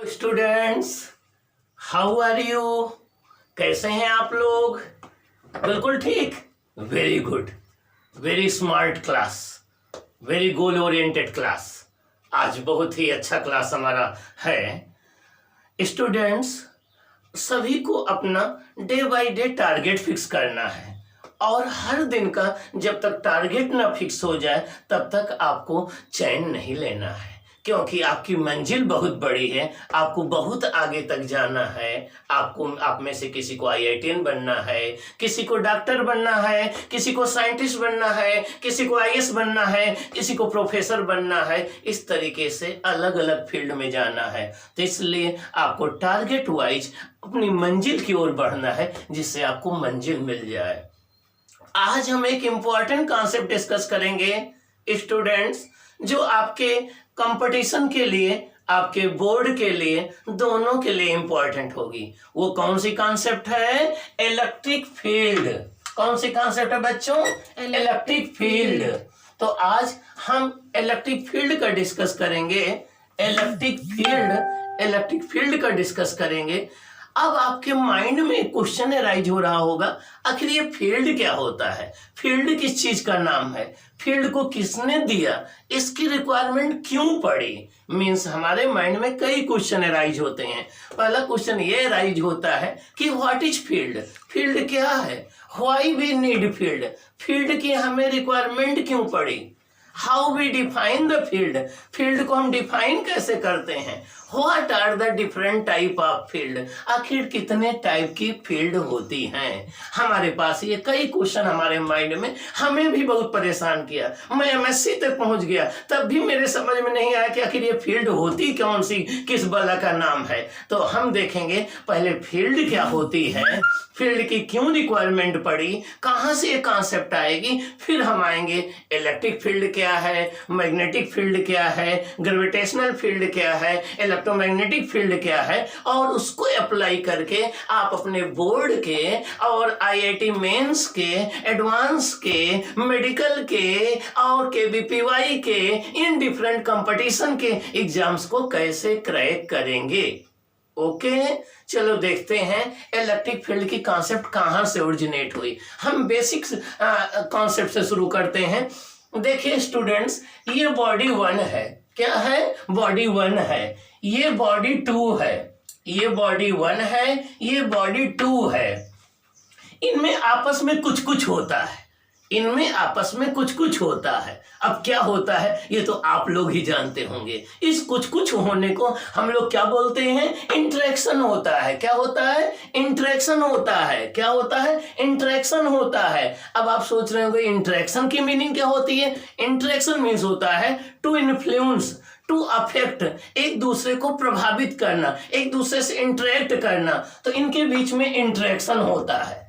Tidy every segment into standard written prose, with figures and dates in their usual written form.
Students, how are you? कैसे हैं आप लोग? बिल्कुल ठीक। Very good, very smart class, very goal oriented class. आज बहुत ही अच्छा क्लास हमारा है। स्टूडेंट्स, सभी को अपना day by day target fix करना है और हर दिन का जब तक टारगेट ना फिक्स हो जाए तब तक आपको चैन नहीं लेना है, क्योंकि आपकी मंजिल बहुत बड़ी है। आपको बहुत आगे तक जाना है। आप में से किसी को IITian बनना है, किसी को डॉक्टर बनना है, किसी को साइंटिस्ट बनना है, किसी को IAS बनना है, किसी को प्रोफेसर बनना है। इस तरीके से अलग अलग फील्ड में जाना है। तो इसलिए आपको टारगेट वाइज अपनी मंजिल की ओर बढ़ना है, जिससे आपको मंजिल मिल जाए। आज हम एक इम्पॉर्टेंट कॉन्सेप्ट डिस्कस करेंगे स्टूडेंट्स, जो आपके कंपटीशन के लिए, आपके बोर्ड के लिए, दोनों के लिए इंपॉर्टेंट होगी। वो कौन सी कॉन्सेप्ट है? Electric field. कौन सी कॉन्सेप्ट है बच्चों? Electric field. तो आज हम इलेक्ट्रिक फील्ड का डिस्कस करेंगे। इलेक्ट्रिक फील्ड का डिस्कस करेंगे। अब आपके माइंड में क्वेश्चन अराइज हो रहा होगा, आखिर ये फील्ड क्या होता है? फील्ड किस चीज का नाम है? फील्ड को किसने दिया? इसकी रिक्वायरमेंट क्यों पड़ी? मीन्स हमारे माइंड में कई क्वेश्चन अराइज होते हैं। पहला क्वेश्चन ये अराइज होता है कि व्हाट इज फील्ड? फील्ड क्या है? Why we need field? Field की हमें रिक्वायरमेंट क्यों पड़ी? How we define the field? Field को हम डिफाइन कैसे करते हैं? What are the different type of field? आखिर कितने टाइप की फील्ड होती हैं? हमारे पास ये कई क्वेश्चन हमारे माइंड में, हमें भी बहुत परेशान किया। मैं MSc तक पहुंच गया, तब भी मेरे समझ में नहीं आया कि आखिर ये फील्ड होती कौन सी, किस बला का नाम है। तो हम देखेंगे पहले फील्ड क्या होती है, फील्ड की क्यों रिक्वायरमेंट पड़ी, कहाँ से ये कॉन्सेप्ट आएगी। फिर हम आएंगे इलेक्ट्रिक फील्ड क्या है, मैग्नेटिक फील्ड क्या है, ग्रेविटेशनल फील्ड क्या है, इलेक्ट्रोमैग्नेटिक फील्ड क्या है, और उसको अप्लाई करके आप अपने बोर्ड के और IIT मेंस के, एडवांस के, मेडिकल के और KVPY के, इन डिफरेंट कंपटीशन के एग्जाम्स को कैसे क्रैक करेंगे। ओके, चलो देखते हैं इलेक्ट्रिक फील्ड की कॉन्सेप्ट कहाँ से ओरिजिनेट हुई। हम बेसिक्स कॉन्सेप्ट से शुरू करते हैं। देखिए स्टूडेंट्स, ये बॉडी 1 है। क्या है? बॉडी 1 है। ये बॉडी 2 है। ये बॉडी 1 है, ये बॉडी 2 है। इनमें आपस में कुछ कुछ होता है। इनमें आपस में कुछ कुछ होता है। अब क्या होता है ये तो आप लोग ही जानते होंगे। इस कुछ कुछ होने को हम लोग क्या बोलते हैं? इंटरेक्शन होता है। क्या होता है? इंटरेक्शन होता है। क्या होता है? इंटरेक्शन होता है। अब आप सोच रहे होंगे इंटरेक्शन की मीनिंग क्या होती है? इंटरेक्शन मीन्स होता है टू इन्फ्लुएंस, टू अफेक्ट, एक दूसरे को प्रभावित करना, एक दूसरे से इंटरेक्ट करना। तो इनके बीच में इंटरेक्शन होता है।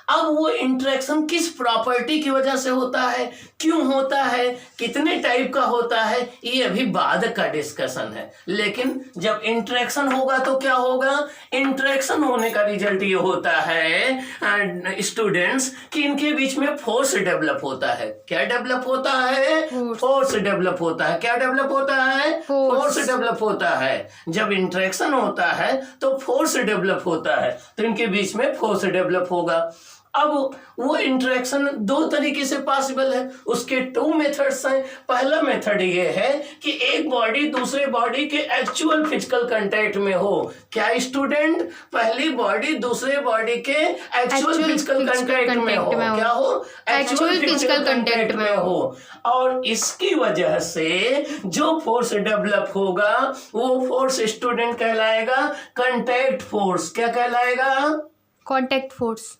अब वो इंटरेक्शन किस प्रॉपर्टी की वजह से होता है, क्यों होता है, कितने टाइप का होता है, ये अभी बाद का डिस्कशन है। लेकिन जब इंटरेक्शन होगा तो क्या होगा? इंटरेक्शन होने का रिजल्ट ये होता है स्टूडेंट्स कि इनके बीच में फोर्स डेवलप होता है। क्या डेवलप होता है? फोर्स डेवलप होता है। क्या डेवलप होता है? फोर्स डेवलप होता है। जब इंटरेक्शन होता है तो फोर्स डेवलप होता है, तो इनके बीच में फोर्स डेवलप होगा। अब वो इंटरेक्शन 2 तरीके से पॉसिबल है। उसके 2 मेथड्स हैं। पहला मेथड ये है कि एक बॉडी दूसरे बॉडी के एक्चुअल फिजिकल कांटेक्ट में हो। क्या स्टूडेंट? पहली बॉडी दूसरे बॉडी के एक्चुअल फिजिकल कांटेक्ट में हो। क्या हो? एक्चुअल फिजिकल कांटेक्ट में हो। और इसकी वजह से जो फोर्स डेवलप होगा वो फोर्स स्टूडेंट कहलाएगा कांटेक्ट फोर्स। क्या कहलाएगा? Contact force.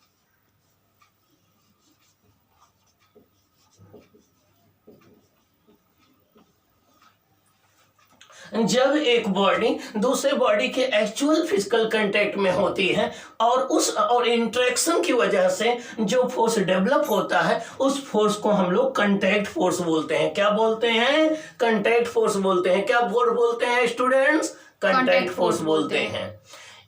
जब एक बॉडी दूसरे बॉडी के एक्चुअल फिजिकल कांटेक्ट में होती है और इंटरेक्शन की वजह से जो फोर्स डेवलप होता है, उस फोर्स को हम लोग कांटेक्ट फोर्स बोलते हैं। क्या बोलते हैं? कांटेक्ट फोर्स बोलते हैं। क्या फोर्स बोलते हैं स्टूडेंट्स? कांटेक्ट फोर्स बोलते हैं।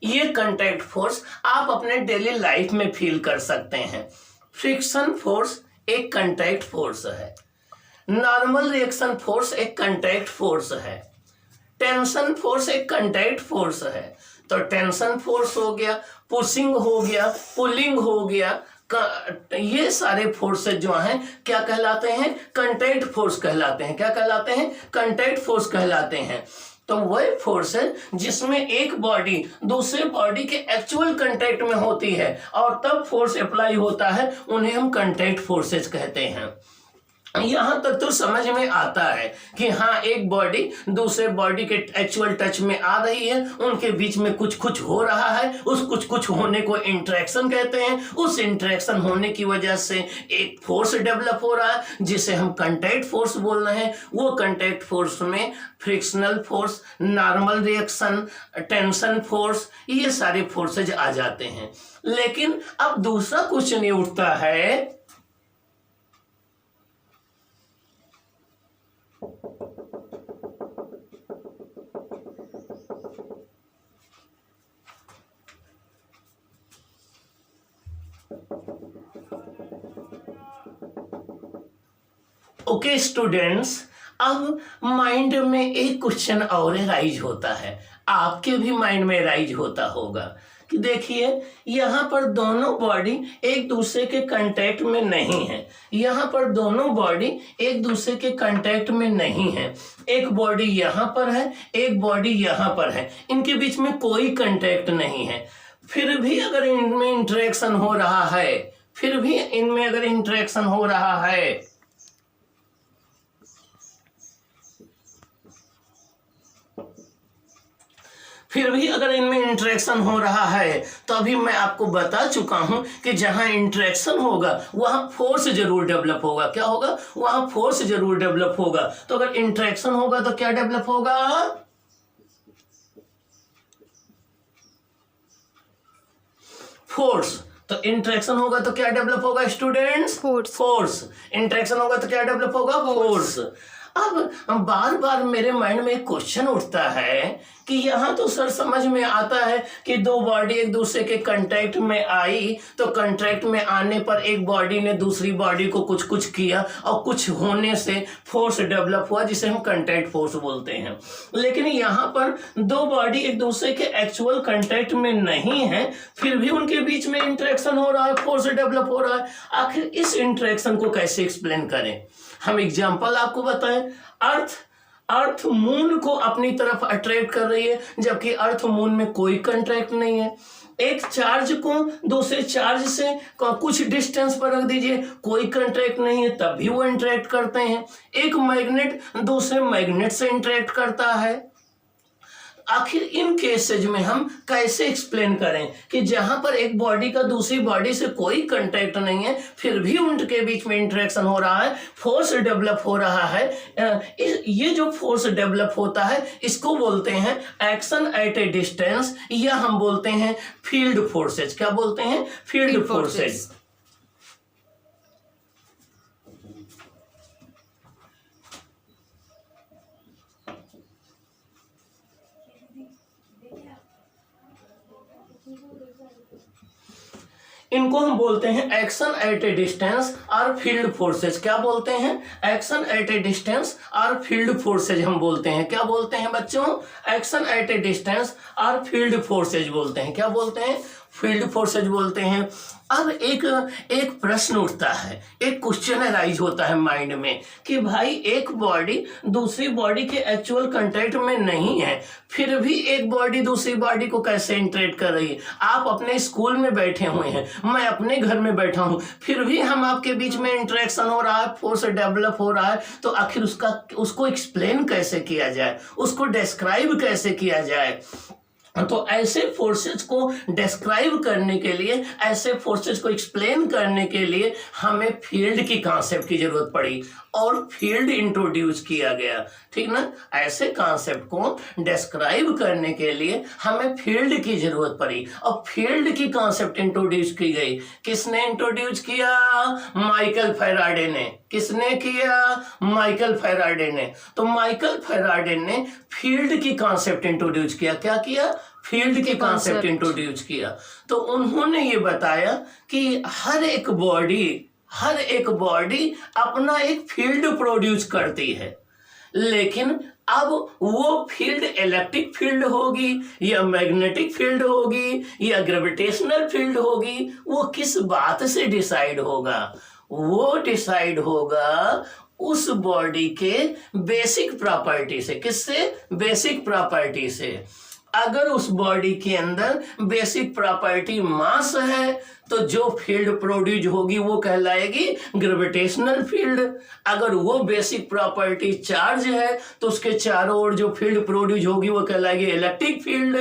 ये कांटेक्ट फोर्स आप अपने डेली लाइफ में फील कर सकते हैं। फ्रिक्शन फोर्स एक कांटेक्ट फोर्स है। नॉर्मल रिएक्शन फोर्स एक कांटेक्ट फोर्स है। टेंशन फोर्स एक कांटेक्ट फोर्स है, तो टेंशन फोर्स हो गया, पुशिंग हो गया, पुलिंग हो गया, ये सारे फोर्सेज जो हैं क्या कहलाते हैं? कांटेक्ट फोर्स कहलाते हैं। क्या कहलाते हैं? कांटेक्ट फोर्स कहलाते हैं। तो वह फोर्स है जिसमें एक बॉडी दूसरे बॉडी के एक्चुअल कांटेक्ट में होती है और तब फोर्स अप्लाई होता है, उन्हें हम कांटेक्ट फोर्सेज कहते हैं। यहां तक तो समझ में आता है कि हाँ, एक बॉडी दूसरे बॉडी के एक्चुअल टच में आ रही है, उनके बीच में कुछ कुछ हो रहा है, उस कुछ कुछ होने को इंटरेक्शन कहते हैं। उस इंटरेक्शन होने की वजह से एक फोर्स डेवलप हो रहा है जिसे हम कांटेक्ट फोर्स बोल रहे हैं। वो कांटेक्ट फोर्स में frictional force, normal reaction, tension force, ये सारे फोर्सेज आ जाते हैं। लेकिन अब दूसरा क्वेश्चन ये उठता है, ओके स्टूडेंट्स, अब माइंड में एक क्वेश्चन और राइज होता है, आपके भी माइंड में राइज होता होगा कि देखिए यहाँ पर दोनों बॉडी एक दूसरे के कांटेक्ट में नहीं है। यहाँ पर दोनों बॉडी एक दूसरे के कांटेक्ट में नहीं है। एक बॉडी यहाँ पर है, एक बॉडी यहाँ पर है, इनके बीच में कोई कांटेक्ट नहीं है। फिर भी अगर इनमें इंटरेक्शन हो रहा है, फिर भी इनमें अगर इंटरेक्शन हो रहा है, फिर भी अगर इनमें इंटरेक्शन हो रहा है, तो अभी मैं आपको बता चुका हूं कि जहां इंटरेक्शन होगा वहां फोर्स जरूर डेवलप होगा। क्या होगा? वहां फोर्स जरूर डेवलप होगा। तो अगर इंटरेक्शन होगा तो क्या डेवलप होगा? फोर्स। तो इंटरेक्शन होगा तो क्या डेवलप होगा स्टूडेंट्स? फोर्स। इंटरेक्शन होगा तो क्या डेवलप होगा? फोर्स। अब बार बार मेरे माइंड में एक क्वेश्चन उठता है कि यहाँ तो सर समझ में आता है कि दो बॉडी एक दूसरे के कांटेक्ट में आई, तो कांटेक्ट में आने पर एक बॉडी ने दूसरी बॉडी को कुछ कुछ किया और कुछ होने से फोर्स डेवलप हुआ जिसे हम कांटेक्ट फोर्स बोलते हैं। लेकिन यहाँ पर दो बॉडी एक दूसरे के एक्चुअल कांटेक्ट में नहीं है, फिर भी उनके बीच में इंटरेक्शन हो रहा है, फोर्स डेवलप हो रहा है। आखिर इस इंटरेक्शन को कैसे एक्सप्लेन करें? हम एग्जाम्पल आपको बताएं। अर्थ मून को अपनी तरफ अट्रैक्ट कर रही है, जबकि अर्थ मून में कोई कांटेक्ट नहीं है। एक चार्ज को दूसरे चार्ज से कुछ डिस्टेंस पर रख दीजिए, कोई कांटेक्ट नहीं है, तब भी वो इंटरेक्ट करते हैं। एक मैग्नेट दूसरे मैग्नेट से इंटरेक्ट करता है। आखिर इन केसेज में हम कैसे एक्सप्लेन करें कि जहां पर एक बॉडी का दूसरी बॉडी से कोई कांटेक्ट नहीं है, फिर भी उनके बीच में इंटरेक्शन हो रहा है, फोर्स डेवलप हो रहा है। ये जो फोर्स डेवलप होता है इसको बोलते हैं एक्शन एट ए डिस्टेंस, या हम बोलते हैं फील्ड फोर्सेज। क्या बोलते हैं? Field forces. इनको हम बोलते हैं एक्शन एट ए डिस्टेंस और फील्ड फोर्सेज। क्या बोलते हैं? एक्शन एट ए डिस्टेंस और फील्ड फोर्सेज हम बोलते हैं। क्या बोलते हैं बच्चों? एक्शन एट ए डिस्टेंस और फील्ड फोर्सेज बोलते हैं। क्या बोलते हैं? फील्ड फोर्सेज बोलते हैं। अब एक प्रश्न उठता है, एक क्वेश्चन राइज होता है माइंड में कि भाई एक बॉडी दूसरी बॉडी के एक्चुअल कांटेक्ट में नहीं है, फिर भी एक बॉडी दूसरी बॉडी को कैसे इंटरेक्ट कर रही है? आप अपने स्कूल में बैठे हुए हैं, मैं अपने घर में बैठा हूं, फिर भी हम आपके बीच में इंटरेक्शन हो रहा है, फोर्स डेवलप हो रहा है, तो आखिर उसको एक्सप्लेन कैसे किया जाए, उसको डिस्क्राइब कैसे किया जाए? तो ऐसे फोर्सेज को डिस्क्राइब करने के लिए, ऐसे फोर्सेज को एक्सप्लेन करने के लिए हमें फील्ड की कॉन्सेप्ट की जरूरत पड़ी और फील्ड इंट्रोड्यूस किया गया। ठीक ना? ऐसे कॉन्सेप्ट को डिस्क्राइब करने के लिए हमें फील्ड की जरूरत पड़ी और फील्ड की कॉन्सेप्ट इंट्रोड्यूस की गई। किसने इंट्रोड्यूस किया? माइकल फैराडे ने। किसने किया? माइकल फैराडे ने। तो माइकल फैराडे ने फील्ड की कॉन्सेप्ट इंट्रोड्यूस किया। क्या किया? फील्ड की कॉन्सेप्ट इंट्रोड्यूस किया। तो उन्होंने ये बताया कि हर एक बॉडी अपना एक फील्ड प्रोड्यूस करती है, लेकिन अब वो फील्ड इलेक्ट्रिक फील्ड होगी या मैग्नेटिक फील्ड होगी या ग्रेविटेशनल फील्ड होगी, वो किस बात से डिसाइड होगा? वो डिसाइड होगा उस बॉडी के बेसिक प्रॉपर्टी से। किससे? बेसिक प्रॉपर्टी से। अगर उस बॉडी के अंदर बेसिक प्रॉपर्टी मास है तो जो फील्ड प्रोड्यूस होगी वो कहलाएगी ग्रेविटेशनल फील्ड। अगर वो बेसिक प्रॉपर्टी चार्ज है तो उसके चारों ओर जो फील्ड प्रोड्यूस होगी वो कहलाएगी इलेक्ट्रिक फील्ड।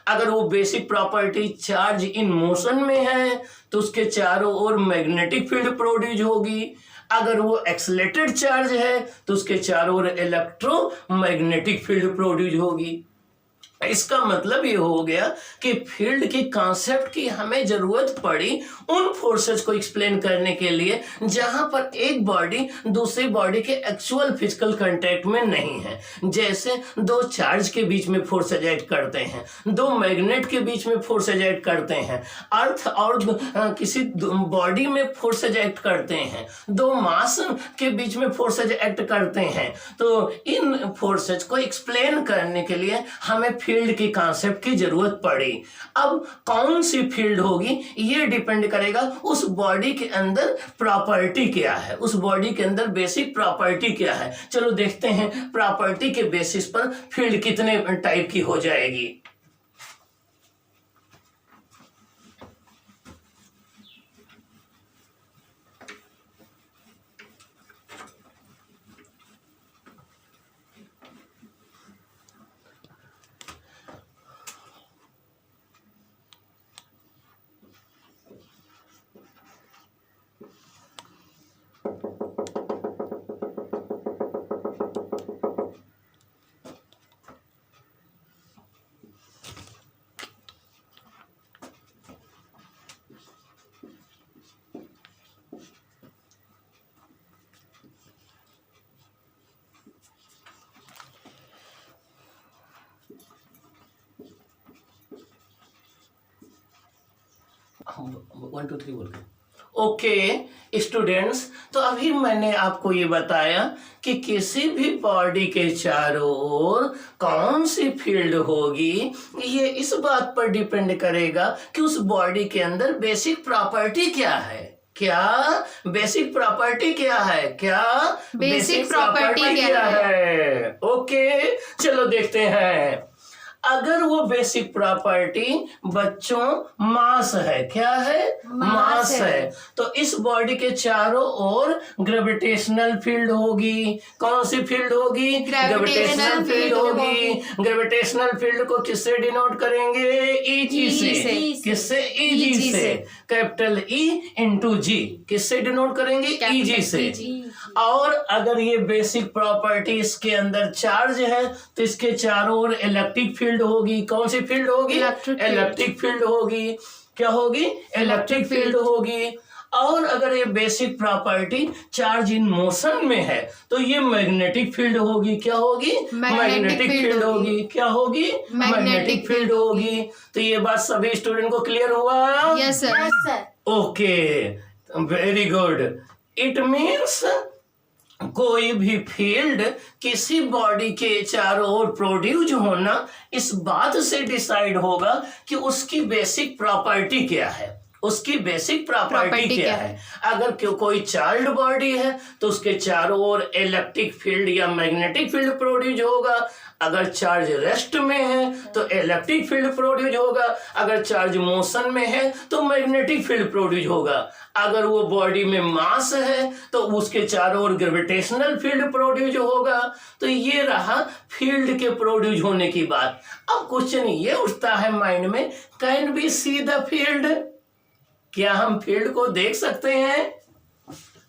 अगर वो basic property charge in motion में है तो उसके चारों ओर मैग्नेटिक फील्ड प्रोड्यूस होगी। अगर वो एक्सलेटेड चार्ज है तो उसके चारों ओर इलेक्ट्रोमैग्नेटिक फील्ड प्रोड्यूस होगी। इसका मतलब ये हो गया कि फील्ड की कॉन्सेप्ट की हमें जरूरत पड़ी उन फोर्सेस को एक्सप्लेन करने के लिए जहां पर एक बॉडी दूसरी बॉडी के एक्चुअल फिजिकल कांटेक्ट में नहीं है। जैसे दो चार्ज के बीच में फोर्स एक्ट करते हैं, दो मैग्नेट के बीच में फोर्स एक्ट करते हैं, अर्थ और किसी बॉडी में फोर्स एक्ट करते हैं, दो मास के बीच में फोर्स एक्ट करते हैं। तो इन फोर्सेस को एक्सप्लेन करने के लिए हमें फील्ड की कॉन्सेप्ट की जरूरत पड़ी। अब कौन सी फील्ड होगी ये डिपेंड करेगा उस बॉडी के अंदर प्रॉपर्टी क्या है, उस बॉडी के अंदर बेसिक प्रॉपर्टी क्या है। चलो देखते हैं प्रॉपर्टी के बेसिस पर फील्ड कितने टाइप की हो जाएगी। वन टू थ्री बोल के ओके स्टूडेंट्स, तो अभी मैंने आपको ये बताया कि किसी भी बॉडी के चारों ओर कौन सी फील्ड होगी ये इस बात पर डिपेंड करेगा कि उस बॉडी के अंदर बेसिक प्रॉपर्टी क्या है। क्या बेसिक प्रॉपर्टी क्या है? क्या बेसिक प्रॉपर्टी क्या है? ओके चलो देखते हैं। अगर वो बेसिक प्रॉपर्टी बच्चों मास है, क्या है? मास है, तो इस बॉडी के चारों ओर ग्रेविटेशनल फील्ड होगी। कौन सी फील्ड होगी? ग्रेविटेशनल फील्ड होगी। ग्रेविटेशनल फील्ड को किससे डिनोट करेंगे? ईजी से। किससे? ईजी से। कैपिटल ई इंटू जी। किससे डिनोट करेंगे? ईजी से। और अगर ये बेसिक प्रॉपर्टी इसके अंदर चार्ज है तो इसके चारों ओर इलेक्ट्रिक फील्ड होगी। कौन सी फील्ड होगी? इलेक्ट्रिक फील्ड होगी। क्या होगी? इलेक्ट्रिक फील्ड होगी। और अगर ये basic property charge in motion में है तो ये मैग्नेटिक फील्ड होगी। क्या होगी? मैग्नेटिक फील्ड होगी। क्या होगी? मैग्नेटिक फील्ड होगी। तो ये बात सभी स्टूडेंट को क्लियर हुआ? Yes sir. Okay very good. It means कोई भी फील्ड किसी बॉडी के चारों ओर प्रोड्यूस होना इस बात से डिसाइड होगा कि उसकी बेसिक प्रॉपर्टी क्या है। उसकी बेसिक प्रॉपर्टी क्या है? अगर कोई चार्ल्ड बॉडी है तो उसके चारों ओर इलेक्ट्रिक फील्ड या मैग्नेटिक फील्ड प्रोड्यूस होगा। अगर चार्ज रेस्ट में है तो इलेक्ट्रिक फील्ड प्रोड्यूस होगा। अगर चार्ज मोशन में है तो मैग्नेटिक फील्ड प्रोड्यूस होगा। अगर वो बॉडी में मास है तो उसके चारों ओर ग्रेविटेशनल फील्ड प्रोड्यूस होगा। तो ये रहा फील्ड के प्रोड्यूस होने की बात। अब क्वेश्चन ये उठता है माइंड में, can we see the field? क्या हम फील्ड को देख सकते हैं?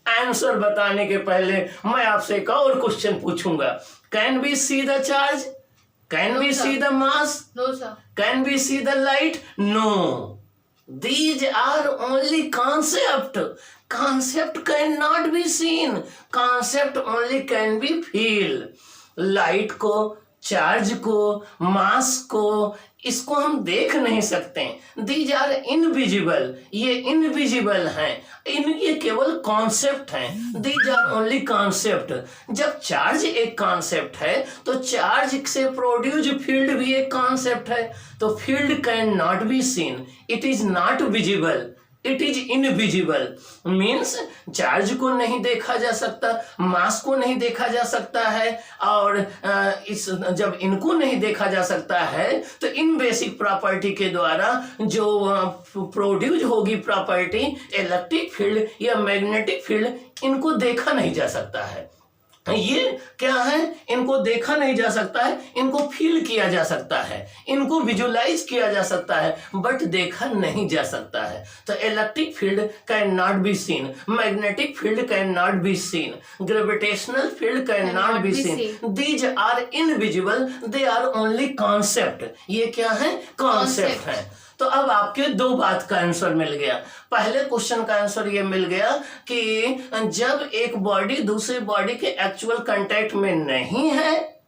आंसर बताने के पहले मैं आपसे एक और क्वेश्चन पूछूंगा। Can we see the charge? Can we see the mass? No sir. Can we see the light? No. These are only concept. Concept cannot be seen. Concept only can be feel. Light को, charge को, मास को इसको हम देख नहीं सकते, these are invisible, ये invisible हैं, ये केवल कॉन्सेप्ट हैं, दीज आर ओनली कॉन्सेप्ट। जब चार्ज एक कॉन्सेप्ट है तो चार्ज से प्रोड्यूस फील्ड भी एक कॉन्सेप्ट है, तो field can not be scene, it is not visible, it is invisible. Means charge को नहीं देखा जा सकता, मास को नहीं देखा जा सकता है, और जब इनको नहीं देखा जा सकता है तो इन बेसिक प्रॉपर्टी के द्वारा जो प्रोड्यूस होगी प्रॉपर्टी, इलेक्ट्रिक फील्ड या मैग्नेटिक फील्ड, इनको देखा नहीं जा सकता है। ये क्या है, इनको देखा नहीं जा सकता है, इनको फील किया जा सकता है, इनको विजुलाइज किया जा सकता है, बट देखा नहीं जा सकता है। तो electric field can not be seen, magnetic field can not be seen, gravitational field can not be seen, these are invisible, they are only concept. ये क्या है, कॉन्सेप्ट है। तो अब आपके दो बात का आंसर मिल गया। पहले क्वेश्चन का आंसर ये मिल गया कि जब एक बॉडी दूसरे बॉडी के एक्चुअल कांटेक्ट में नहीं है,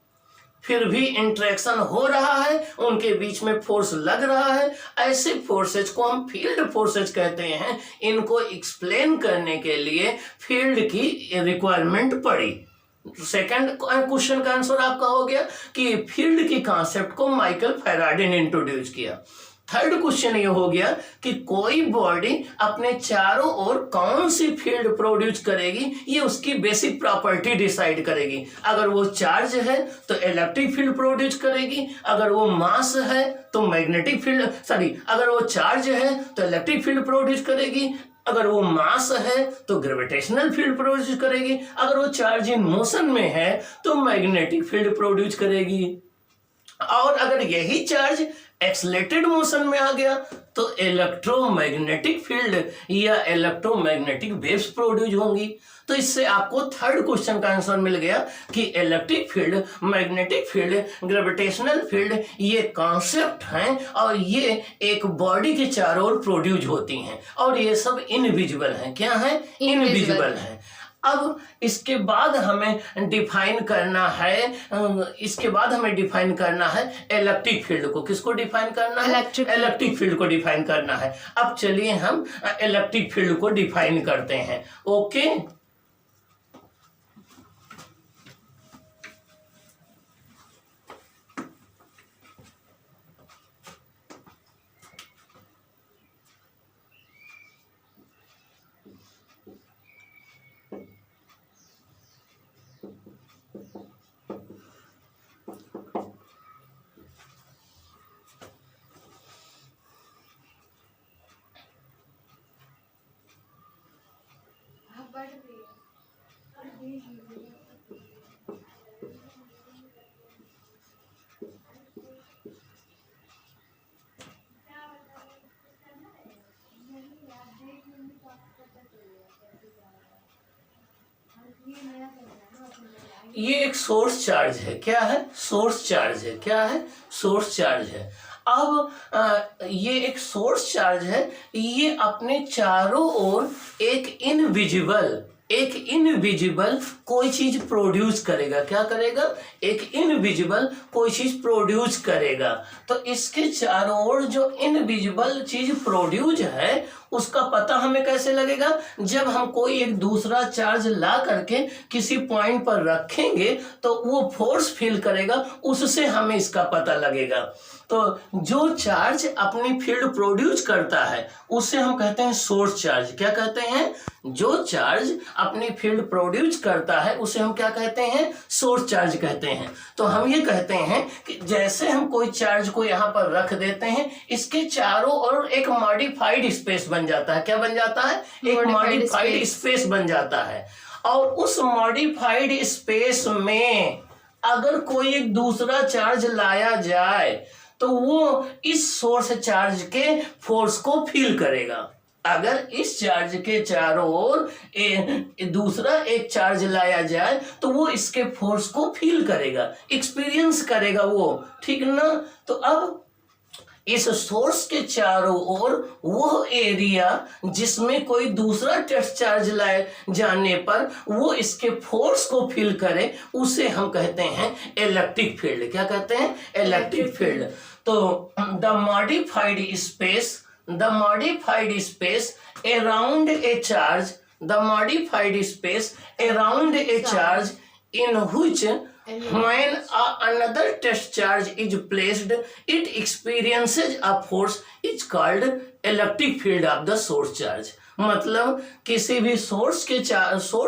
फिर भी इंटरेक्शन हो रहा है, उनके बीच में फोर्स लग रहा है, ऐसे फोर्सेज को हम फील्ड फोर्सेज कहते हैं। इनको एक्सप्लेन करने के लिए फील्ड की रिक्वायरमेंट पड़ी। सेकंड क्वेश्चन का आंसर आपका हो गया कि फील्ड की कॉन्सेप्ट को माइकल फैराडे ने इंट्रोड्यूस किया। थर्ड क्वेश्चन ये हो गया कि कोई बॉडी अपने चारों ओर कौन सी फील्ड प्रोड्यूस करेगी, ये उसकी बेसिक प्रॉपर्टी डिसाइड करेगी। अगर वो चार्ज है तो इलेक्ट्रिक फील्ड प्रोड्यूस करेगी, अगर वो मास है तो मैग्नेटिक फील्ड, अगर वो चार्ज है तो इलेक्ट्रिक फील्ड प्रोड्यूस करेगी, अगर वो मास है तो ग्रेविटेशनल फील्ड प्रोड्यूस करेगी, अगर वो चार्ज इन मोशन में है तो मैग्नेटिक फील्ड प्रोड्यूस करेगी, और अगर यही चार्ज एक्सलेटेड मोशन में आ गया तो इलेक्ट्रोमैग्नेटिक फील्ड या इलेक्ट्रोमैग्नेटिक वेव्स प्रोड्यूस होंगी। तो इससे आपको थर्ड क्वेश्चन का आंसर मिल गया कि electric field, magnetic field, gravitational field ये कॉन्सेप्ट हैं, और ये एक बॉडी के चारों ओर प्रोड्यूस होती हैं, और ये सब इनविजिबल हैं। क्या है, इनविजिबल हैं। अब इसके बाद हमें डिफाइन करना है, इलेक्ट्रिक फील्ड को। किसको डिफाइन करना है, इलेक्ट्रिक फील्ड को डिफाइन करना है। अब चलिए हम इलेक्ट्रिक फील्ड को डिफाइन करते हैं। ओके, ये एक सोर्स चार्ज है। क्या है, सोर्स चार्ज है। क्या है, सोर्स चार्ज है। अब ये एक सोर्स चार्ज है, ये अपने चारों ओर एक इनविजिबल कोई चीज प्रोड्यूस करेगा। क्या करेगा, एक इनविजिबल कोई चीज प्रोड्यूस करेगा। तो इसके चारों ओर जो इनविजिबल चीज प्रोड्यूस है उसका पता हमें कैसे लगेगा, जब हम कोई एक दूसरा चार्ज ला करके किसी पॉइंट पर रखेंगे तो वो फोर्स फील करेगा, उससे हमें इसका पता लगेगा। तो जो चार्ज अपनी फील्ड प्रोड्यूस करता है उसे हम कहते हैं सोर्स चार्ज। क्या कहते हैं, जो चार्ज अपनी फील्ड प्रोड्यूस करता है उसे हम क्या कहते हैं, सोर्स चार्ज कहते हैं। तो हम ये कहते हैं कि जैसे हम कोई चार्ज को यहाँ पर रख देते हैं, इसके चारों ओर एक मॉडिफाइड स्पेस बन जाता है। क्या बन जाता है, एक मॉडिफाइड स्पेस बन जाता है, और उस मॉडिफाइड स्पेस में अगर कोई एक दूसरा चार्ज लाया जाए तो वो इस सोर्स चार्ज के फोर्स को फील करेगा। अगर इस चार्ज के चारों ओर दूसरा एक चार्ज लाया जाए तो वो इसके फोर्स को फील करेगा, एक्सपीरियंस करेगा वो, ठीक ना। तो अब इस सोर्स के चारों ओर वो एरिया जिसमें कोई दूसरा टेस्ट चार्ज लाए जाने पर वो इसके फोर्स को फील करे, उसे हम कहते हैं इलेक्ट्रिक फील्ड। क्या कहते हैं? Electric field. तो the modified space around a charge, the modified space around a charge in which when another test charge is placed, it experiences a force is called electric field of the source charge। मतलब किसी भी source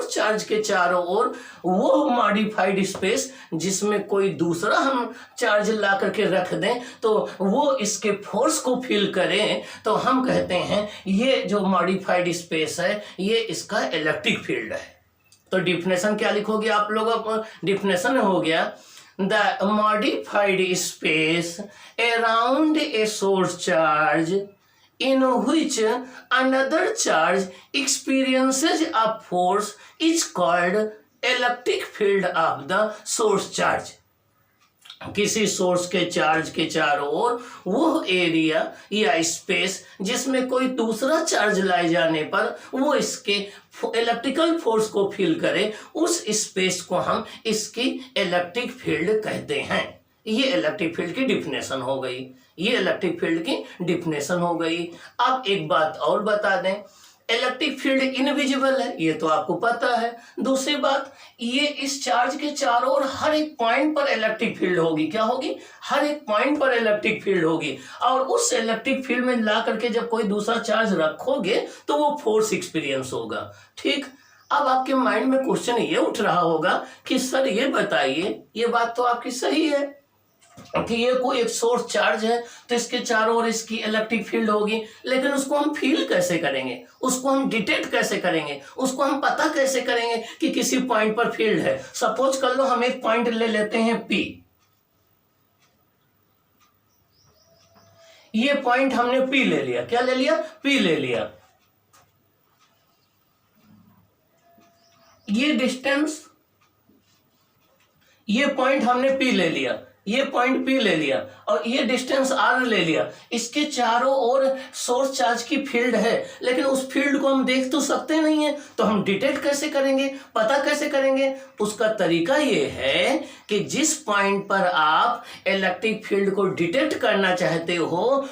charge के चारों ओर वो modified space जिसमें कोई दूसरा हम चार्ज ला करके रख दें तो वो इसके फोर्स को फील करें, तो हम कहते हैं ये जो मॉडिफाइड स्पेस है ये इसका इलेक्ट्रिक फील्ड है। तो डिफिनेशन क्या लिखोगे आप लोग? डिफिनेशन हो गया the modified space around a source charge in which another charge experiences a force is called electric field of the source charge। किसी सोर्स के चार्ज के चारों ओर वो एरिया या स्पेस जिसमें कोई दूसरा चार्ज लाए जाने पर वो इसके इलेक्ट्रिकल फोर्स को फील करे, उस स्पेस को हम इसकी इलेक्ट्रिक फील्ड कहते हैं। ये इलेक्ट्रिक फील्ड की डिफिनेशन हो गई। अब एक बात और बता दें, इलेक्ट्रिक फील्ड इनविजिबल है, ये तो आपको पता है। दूसरी बात, ये इस चार्ज के चारों ओर हर एक पॉइंट पर इलेक्ट्रिक फील्ड होगी। क्या होगी? हर एक पॉइंट पर इलेक्ट्रिक फील्ड होगी, और उस इलेक्ट्रिक फील्ड में ला करके जब कोई दूसरा चार्ज रखोगे तो वो फोर्स एक्सपीरियंस होगा। ठीक। अब आपके माइंड में क्वेश्चन ये उठ रहा होगा कि सर ये बताइए, ये बात तो आपकी सही है कि ये कोई एक सोर्स चार्ज है तो इसके चारों ओर इसकी इलेक्ट्रिक फील्ड होगी, लेकिन उसको हम फील कैसे करेंगे? उसको हम डिटेक्ट कैसे करेंगे? उसको हम पता कैसे करेंगे कि किसी पॉइंट पर फील्ड है? सपोज कर लो हम एक पॉइंट ले लेते हैं P। ये पॉइंट हमने P ले लिया। क्या ले लिया? P ले लिया। ये डिस्टेंस, ये पॉइंट हमने P ले लिया, ये पॉइंट P ले लिया, और ये डिस्टेंस R ले लिया। इसके चारों ओर सोर्स चार्ज की फील्ड है, लेकिन उस फील्ड को हम देख तो सकते नहीं है, तो हम डिटेक्ट कैसे करेंगे? पता कैसे करेंगे? उसका तरीका ये है कि जिस पॉइंट पर आप इलेक्ट्रिक फील्ड को डिटेक्ट करना चाहते हो,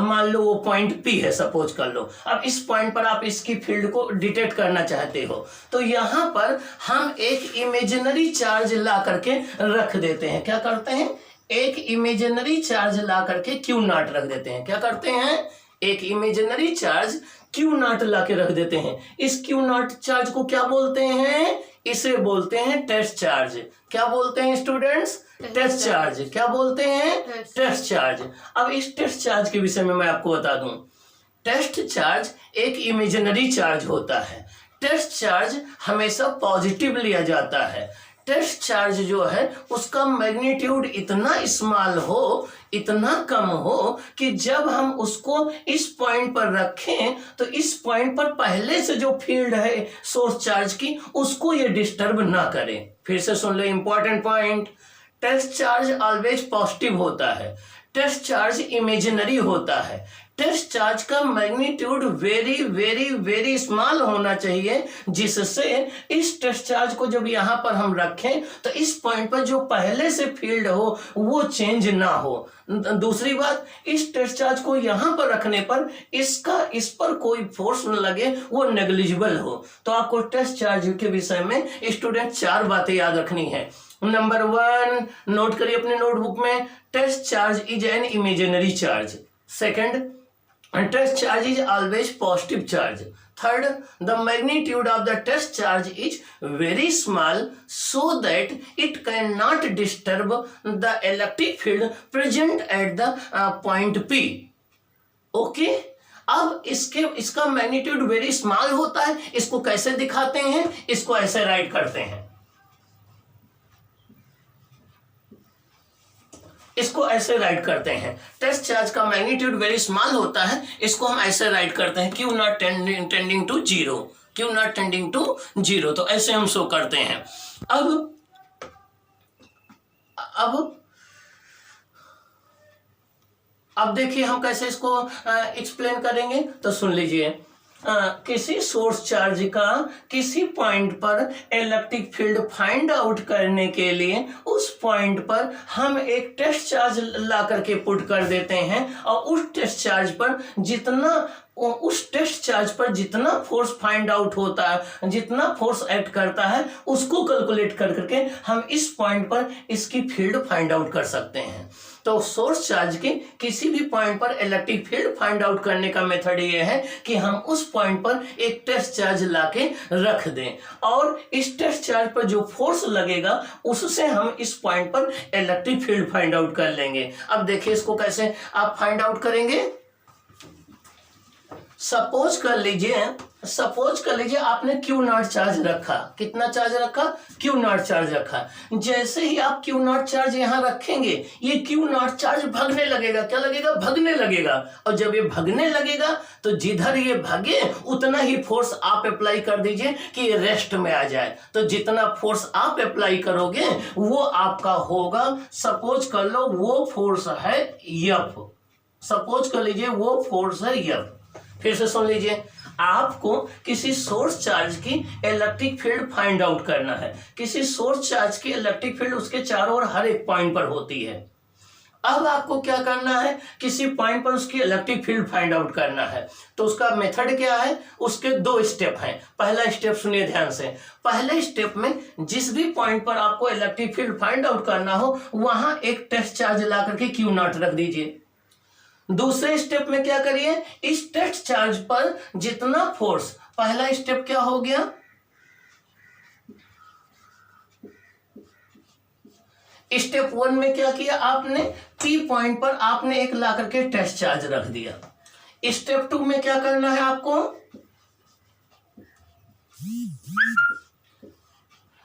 मान लो वो पॉइंट P है, सपोज कर लो। अब इस पॉइंट पर आप इसकी फील्ड को डिटेक्ट करना चाहते हो, तो यहां पर हम एक इमेजिनरी चार्ज ला करके रख देते हैं। क्या करते हैं? एक इमेजिनरी चार्ज ला करके Q0 रख देते हैं। क्या करते हैं? एक इमेजिनरी चार्ज Q0 ला के रख देते हैं। इस Q0 चार्ज को क्या बोलते हैं? इसे बोलते हैं टेस्ट चार्ज। क्या बोलते हैं स्टूडेंट्स? Test charge. क्या बोलते हैं? Test charge. अब इस टेस्ट चार्ज के विषय में मैं आपको बता दूं, टेस्ट चार्ज एक इमेजिनरी चार्ज होता है। टेस्ट चार्ज हमेशा पॉजिटिव लिया जाता है। टेस्ट चार्ज जो है उसका मैग्नीट्यूड इतना स्मॉल हो, इतना कम हो कि जब हम उसको इस पॉइंट पर रखें तो इस पॉइंट पर पहले से जो फील्ड है सोर्स चार्ज की, उसको ये डिस्टर्ब ना करे। फिर से सुन ले important point, test charge always positive होता है, टेस्ट चार्ज इमेजिनरी होता है। टेस्ट चार्ज का magnitude very very very small होना चाहिए, जिससे इस टेस्ट चार्ज को जब यहाँ पर हम रखें तो इस पॉइंट पर जो पहले से फील्ड हो वो चेंज ना हो। दूसरी बात, इस टेस्ट चार्ज को यहाँ पर रखने पर इस पर कोई फोर्स न लगे, वो नेग्लिजिबल हो। तो आपको टेस्ट चार्ज के विषय में स्टूडेंट 4 बातें याद रखनी है। नंबर 1, नोट करिए अपने नोटबुक में, test charge is an imaginary charge. Second, test charge is always positive charge. Third, the magnitude of the test charge is very small so that it cannot disturb the electric field present at the point P. Okay? अब इसका magnitude very small होता है। इसको कैसे दिखाते हैं? इसको ऐसे राइट करते हैं, इसको ऐसे राइट करते हैं। टेस्ट चार्ज का मैग्नीट्यूड वेरी स्मॉल होता है, इसको हम ऐसे राइट करते हैं Q0 tending to 0, Q0 tending to 0। तो ऐसे हम शो करते हैं। अब अब देखिए हम कैसे इसको एक्सप्लेन करेंगे, तो सुन लीजिए। किसी सोर्स चार्ज का किसी पॉइंट पर इलेक्ट्रिक फील्ड फाइंड आउट करने के लिए उस पॉइंट पर हम एक टेस्ट चार्ज ला करके पुट कर देते हैं, और उस टेस्ट चार्ज पर जितना फोर्स फाइंड आउट होता है, जितना फोर्स एक्ट करता है, उसको कैलकुलेट कर करके हम इस पॉइंट पर इसकी फील्ड फाइंड आउट कर सकते हैं। तो सोर्स चार्ज के किसी भी पॉइंट पर इलेक्ट्रिक फील्ड फाइंड आउट करने का मेथड ये है कि हम उस पॉइंट पर एक टेस्ट चार्ज लाके रख दें, और इस टेस्ट चार्ज पर जो फोर्स लगेगा उससे हम इस पॉइंट पर इलेक्ट्रिक फील्ड फाइंड आउट कर लेंगे। अब देखिए इसको कैसे आप फाइंड आउट करेंगे। सपोज कर लीजिए आपने क्यू नॉट चार्ज रखा। कितना चार्ज रखा? क्यू नॉट चार्ज रखा। जैसे ही आप क्यू नॉट चार्ज यहां रखेंगे, ये क्यू नॉट चार्ज भागने लगेगा। क्या लगेगा? भागने लगेगा। और जब ये भागने लगेगा तो जिधर ये भागे उतना ही फोर्स आप अप्लाई कर दीजिए कि ये रेस्ट में आ जाए। तो जितना फोर्स आप अप्लाई करोगे वो आपका होगा, सपोज कर लो वो फोर्स है एफ। सपोज कर लीजिए वो फोर्स है एफ। फिर से सुन लीजिए, आपको किसी सोर्स चार्ज की इलेक्ट्रिक फील्ड फाइंड आउट करना है। किसी सोर्स चार्ज की इलेक्ट्रिक फील्ड उसके चारों ओर हर एक पॉइंट पर होती है। अब आपको क्या करना है? किसी पॉइंट पर उसकी इलेक्ट्रिक फील्ड फाइंड आउट करना है। तो उसका मेथड क्या है? उसके 2 स्टेप हैं। पहला स्टेप सुनिए ध्यान से। पहले स्टेप में जिस भी पॉइंट पर आपको इलेक्ट्रिक फील्ड फाइंड आउट करना हो वहां एक टेस्ट चार्ज ला करके क्यू नॉट रख दीजिए। दूसरे स्टेप में क्या करिए? इस टेस्ट चार्ज पर जितना फोर्स, पहला स्टेप क्या हो गया? स्टेप 1 में क्या किया आपने? पी पॉइंट पर आपने एक ला करके टेस्ट चार्ज रख दिया। स्टेप 2 में क्या करना है आपको?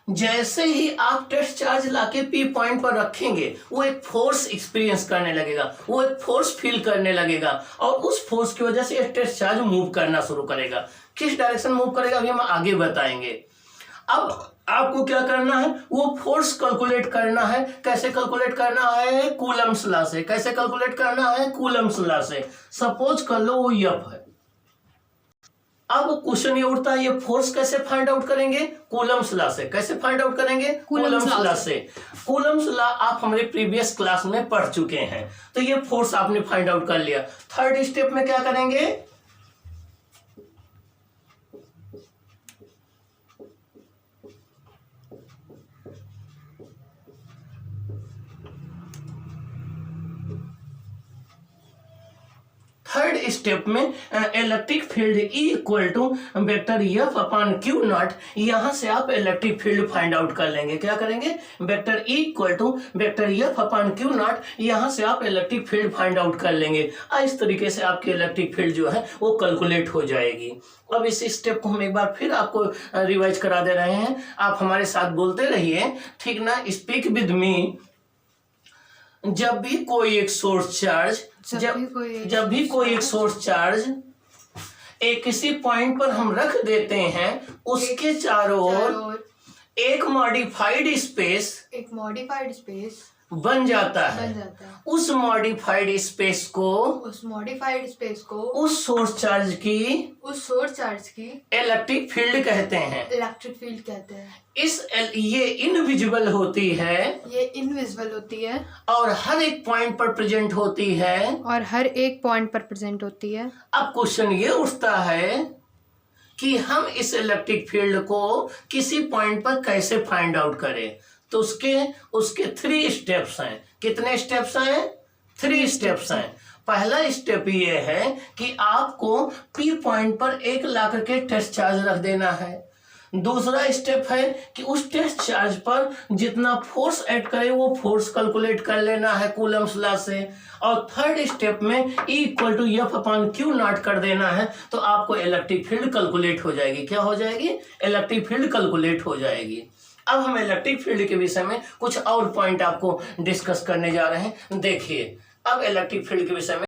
जैसे ही आप टेस्ट चार्ज लाके पी पॉइंट पर रखेंगे वो एक फोर्स एक्सपीरियंस करने लगेगा, वो एक फोर्स फील करने लगेगा, और उस फोर्स की वजह से ये टेस्ट चार्ज मूव करना शुरू करेगा। किस डायरेक्शन मूव करेगा अभी हम आगे बताएंगे। अब आपको क्या करना है? वो फोर्स कैलकुलेट करना है। कैसे कैलकुलेट करना है? कूलम्स लॉ से। कैसे कैलकुलेट करना है? कूलम्स लॉ से। सपोज कर लो वो एफ है। अब क्वेश्चन ये उठता है, ये फोर्स कैसे फाइंड आउट करेंगे? कूलम्स लॉ से। कैसे फाइंड आउट करेंगे? कूलम्स लॉ से। कूलम्स लॉ आप हमारे प्रीवियस क्लास में पढ़ चुके हैं। तो ये फोर्स आपने फाइंड आउट कर लिया। थर्ड स्टेप में क्या करेंगे? थर्ड स्टेप में electric field E equal to vector F upon Q naught, यहां से आप इलेक्ट्रिक फील्ड फाइंड आउट कर लेंगे। क्या करेंगे? Vector E equal to vector F upon Q naught, यहां से आप इलेक्ट्रिक फील्ड फाइंड आउट कर लेंगे। इस तरीके से आपकी इलेक्ट्रिक फील्ड जो है वो कैलकुलेट हो जाएगी। अब इस स्टेप को हम एक बार फिर आपको रिवाइज करा दे रहे हैं। आप हमारे साथ बोलते रहिए, ठीक ना? Speak with me. जब भी कोई एक सोर्स चार्ज एक किसी पॉइंट पर हम रख देते हैं, उसके चारों ओर एक मॉडिफाइड स्पेस बन जाता है। उस मॉडिफाइड स्पेस को उस सोर्स चार्ज की इलेक्ट्रिक फील्ड कहते हैं। ये इनविजिबल होती है, और हर एक पॉइंट पर प्रेजेंट होती है। अब क्वेश्चन ये उठता है कि हम इस इलेक्ट्रिक फील्ड को किसी पॉइंट पर कैसे फाइंड आउट करें। तो उसके 3 स्टेप्स हैं। कितने स्टेप्स हैं? 3 स्टेप्स हैं। पहला स्टेप ये है कि आपको पी पॉइंट पर एक ला करके टेस्ट चार्ज रख देना है। दूसरा स्टेप है कि उस टेस्ट चार्ज पर जितना फोर्स ऐड करे वो फोर्स कैलकुलेट कर लेना है कूलम्स लॉ से। और थर्ड स्टेप में E equal to F upon Q naught कर देना है, तो आपको इलेक्ट्रिक फील्ड कैलकुलेट हो जाएगी। क्या हो जाएगी? इलेक्ट्रिक फील्ड कैलकुलेट हो जाएगी। अब हम इलेक्ट्रिक फील्ड के विषय में कुछ और पॉइंट आपको डिस्कस करने जा रहे हैं। देखिए, अब इलेक्ट्रिक फील्ड के विषय में